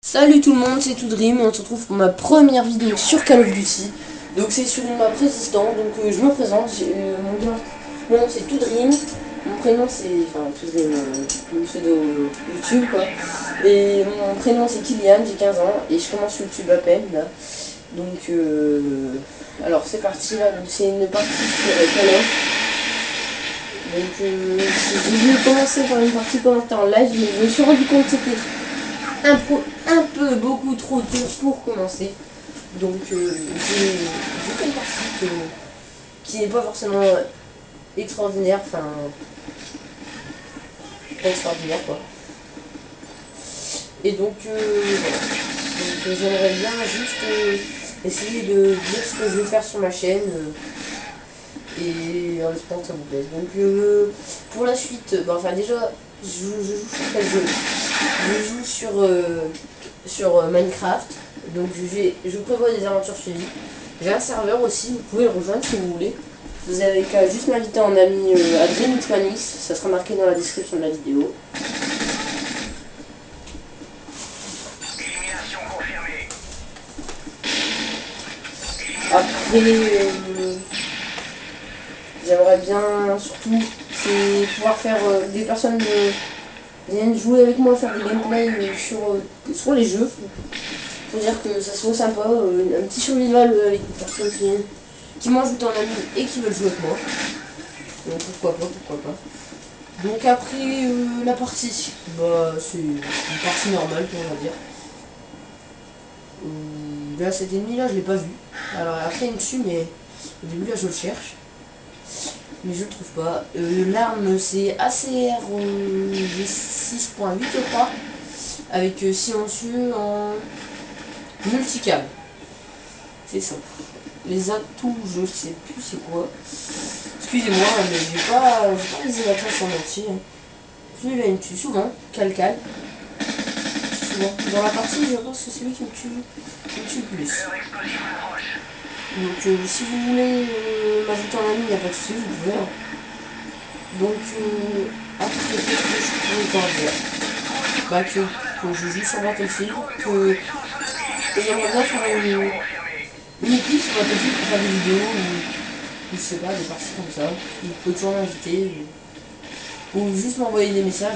Salut tout le monde, c'est Toudream et on se retrouve pour ma première vidéo sur Call of Duty. Donc c'est sur une map résistant, donc je me présente, mon nom c'est Toudream, mon prénom c'est, enfin Toudream, mon pseudo YouTube quoi. Et mon prénom c'est Kylian, j'ai 15 ans et je commence YouTube à peine là. Donc alors c'est parti là, donc c'est une partie sur Call of. Donc j'ai voulu commencer par une partie commentaire en live, mais je me suis rendu compte que c'était un peu beaucoup trop tôt pour commencer. Donc j'ai fait une partie qui n'est pas forcément extraordinaire, enfin pas extraordinaire quoi. Et donc, voilà. Donc j'aimerais bien juste essayer de dire ce que je vais faire sur ma chaîne et en espérant que ça vous plaise. Donc pour la suite, enfin déjà je joue sur quel jeu? Je joue sur Minecraft, donc je prévois des aventures suivies. J'ai un serveur aussi, vous pouvez le rejoindre si vous voulez. Vous avez qu'à juste m'inviter en ami à DreamXmanX, ça sera marqué dans la description de la vidéo. Après, j'aimerais bien surtout c'est pouvoir faire des personnes viennent jouer avec moi, faire des gameplays sur les jeux. Faut dire que ça soit sympa, un petit survival avec des personnes qui m'ajoutent en ami et qui veulent jouer avec moi. Donc pourquoi pas. Donc après la partie, bah c'est une partie normale on va dire. Là cet ennemi là je l'ai pas vu. Alors après il me tue mais au début là je le cherche. Mais je le trouve pas. L'arme c'est ACR 6.8 je crois. Avec silencieux en multicam. C'est ça. Les atouts, je sais plus c'est quoi. Excusez-moi, mais j'ai pas les atouts en entier. Celui-là il me tue souvent, Calcal. Souvent. Dans la partie, je pense que c'est lui qui me tue le plus. Donc si vous voulez m'ajouter en ami, il n'y a pas de souci, vous pouvez. Donc après, qu'est-ce que je pourrais encore dire? Bah que je joue sur Battlefield, que j'aimerais bien faire une équipe sur Battlefield pour faire des vidéos ou je sais pas, des parties comme ça. Vous pouvez toujours m'inviter ou juste m'envoyer des messages.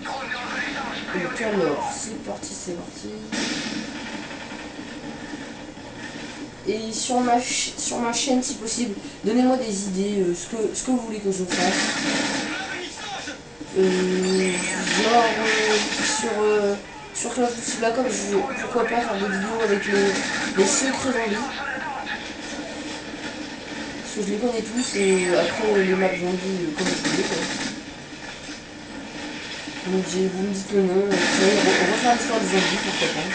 Donc alors, c'est parti. Et sur ma chaîne si possible, donnez-moi des idées, ce que vous voulez que je fasse. Genre sur Call of Duty Black Ops, pourquoi pas faire des vidéos avec les secrets zombies. Parce que je les connais tous et après les maps zombies comme je voulais quoi. Donc vous me dites le nom, on va faire l'histoire des zombies, pourquoi pas.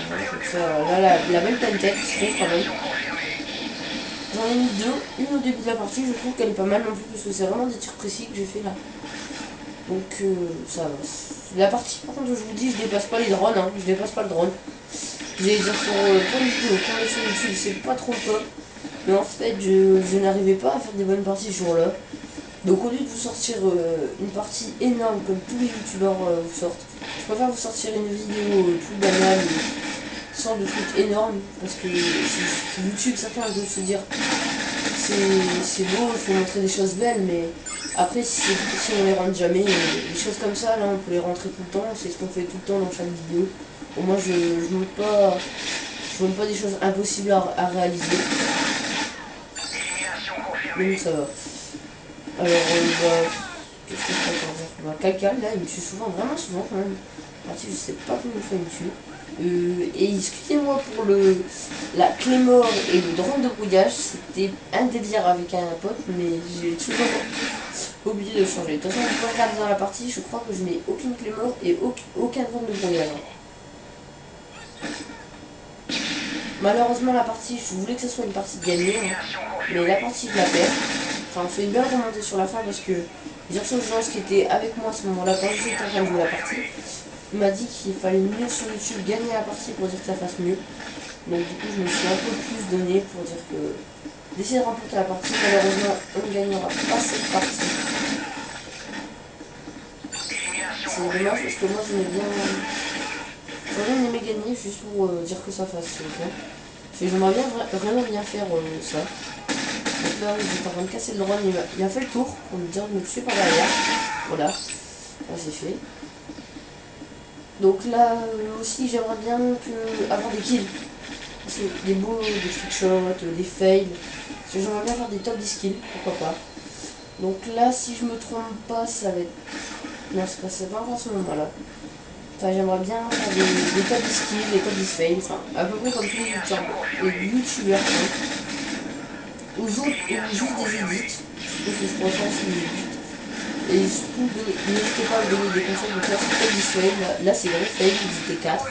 Voilà, comme ça, là la belle pleine tête, je trouve quand même. J'en ai mis une au début de la partie, je trouve qu'elle est pas mal non plus parce que c'est vraiment des tirs précis que j'ai fait là. Donc ça va. La partie par contre je vous dis je dépasse pas les drones, hein, je dépasse pas le drone. J'allais dire pour une vidéo, quand on est sur YouTube c'est pas trop top. Mais en fait je n'arrivais pas à faire des bonnes parties ce jour-là. Donc au lieu de vous sortir une partie énorme comme tous les youtubeurs vous sortent, je préfère vous sortir une vidéo plus banale, sans de trucs énormes, parce que YouTube ça fait un peu se dire c'est beau, il faut montrer des choses belles, mais après si on les rentre jamais, des choses comme ça là on peut les rentrer tout le temps, c'est ce qu'on fait tout le temps dans chaque vidéo. Au moins je montre pas des choses impossibles à réaliser. Donc ça va. Alors qu'est-ce que je peux encore dire? Bah, Calcal là il me tue souvent, vraiment souvent quand même. Je sais pas combien de fois il me tue. Et excusez-moi pour la Claymore et le drone de brouillage, c'était un délire avec un pote, mais j'ai toujours oublié de changer. De toute façon, vous pouvez regarder dans la partie, je crois que je n'ai aucune Claymore et aucun drone de brouillage. Malheureusement, la partie, je voulais que ce soit une partie gagnée, hein, mais la partie je la perds. Enfin, on fait une belle remontée sur la fin parce que Gerson Jones qui était avec moi à ce moment-là, quand j'étais en train de jouer la partie, il m'a dit qu'il fallait mieux sur YouTube gagner la partie pour dire que ça fasse mieux. Donc du coup je me suis un peu plus donné pour dire que d'essayer de remporter la partie. Malheureusement on ne gagnera pas cette partie. c'est dommage parce que moi j'aurais bien aimé gagner juste pour dire que ça fasse bien. J'aimerais bien vraiment bien faire ça. Donc là j'étais en train de casser le run, il a fait le tour pour me dire de me tuer par derrière. Voilà, là c'est fait. Donc là aussi j'aimerais bien avoir des kills. Des beaux, des trickshots, des fails. J'aimerais bien faire des top 10 kills, pourquoi pas. Donc là si je me trompe pas ça va être... Non c'est pas encore ce moment là. Enfin j'aimerais bien faire des top 10 kills, des top 10 fails, enfin à peu près comme tous les youtubeurs ou juste des edits. Donc je pourrais faire aussi des edits. Et surtout n'hésitez pas à me donner des conseils de classe top 10 fails. Là c'est vrai fail, ils étaient 4.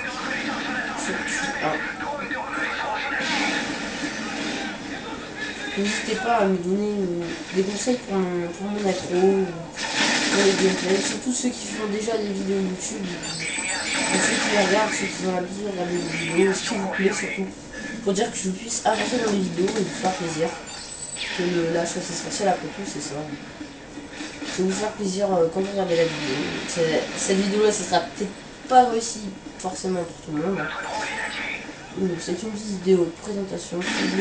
N'hésitez pas à me donner des conseils pour mon intro, pour les gameplays, surtout ceux qui font déjà des vidéos YouTube, ceux qui les regardent, ceux qui ont l'habitude de regarder des vidéos, s'il vous plaît surtout, pour dire que je puisse avancer dans les vidéos et vous faire plaisir. Que la chasse spatiale après tout c'est ça. C'est vous faire plaisir quand vous regardez la vidéo. Cette vidéo là, ça sera peut-être pas réussi forcément pour tout le monde. C'est une petite vidéo de présentation. Si vous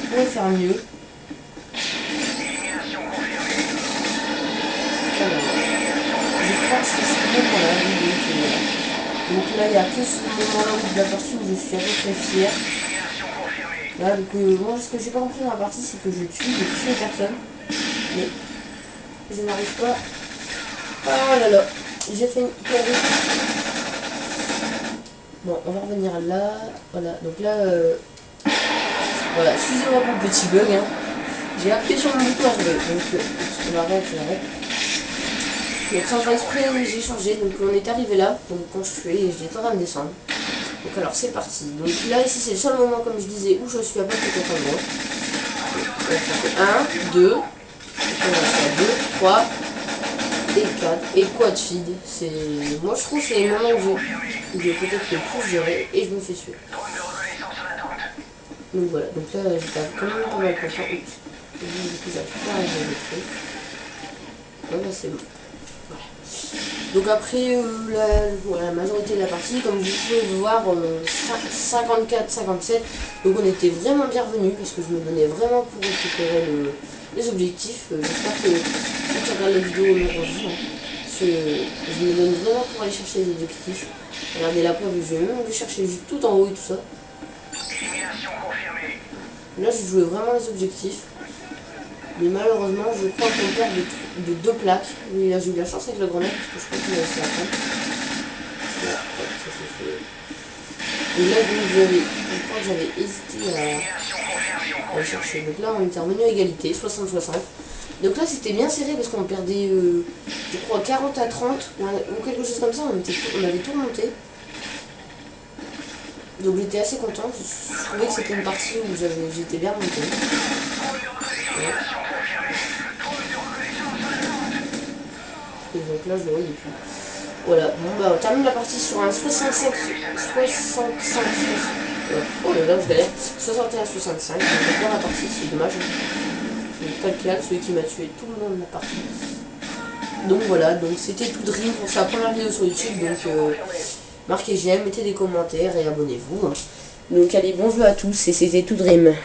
pourrez faire mieux. Alors, je pense que c'est le moment là, donc là il y a que ce moment là de la partie où je suis à peu près fier. Là, donc moi ce que j'ai pas compris dans la partie c'est que je tue les personnes. Mais je n'arrive pas. Oh là là, j'ai fait une connerie. Bon, on va revenir là. Voilà, donc là, voilà, excusez-moi pour le petit bug. Hein. J'ai appuyé sur mon bouton RB, donc on arrête, Donc sans faire exprès, j'ai changé. Donc on est arrivé là, donc quand je fais, j'étais en train de descendre. Donc alors c'est parti. Donc là, ici, c'est le seul moment, comme je disais, où je suis à peu près contre moi. Donc, 1, 2, 2, 3 et 4 et quad feed. Moi je trouve que c'est le moment où j'ai peut-être le plus géré et je me fais tuer. Donc voilà, donc là j'étais quand même pas mal content. Oups. Du coup j'arrive pas à régler le truc. Voilà, c'est bon. Voilà. Donc après la majorité de la partie, comme vous pouvez le voir, 54-57. Donc on était vraiment bien revenus parce que je me donnais vraiment pour récupérer les objectifs. J'espère que ceux qui regardent la vidéo l'auront vu. Je me donne vraiment pour aller chercher les objectifs. Regardez la preuve, je vais même aller chercher tout en haut et tout ça. Là je jouais vraiment les objectifs. Mais malheureusement je crois qu'on perd de 2 plaques. Mais là j'ai eu la chance avec la grenade parce que je crois qu'il a aussi après. Et là donc je crois que j'avais hésité à le chercher. Donc là on était revenu à égalité, 60-60. Donc là c'était bien serré parce qu'on perdait je crois 40 à 30 ou quelque chose comme ça, on avait tout remonté. Donc j'étais assez content, je trouvais que c'était une partie où j'étais bien monté. Ouais. Et donc là je le voyais plus. Voilà, bon bah on termine la partie sur un 65. Oh là là je galère. 61-65, donc bien la partie, c'est dommage. Pas le cas, celui qui m'a tué tout le long de la partie. Donc voilà, donc c'était Tout Dream pour sa première vidéo sur YouTube. Donc marquez j'aime, mettez des commentaires et abonnez-vous. Donc allez, bon jeu à tous et c'était Tout Dream.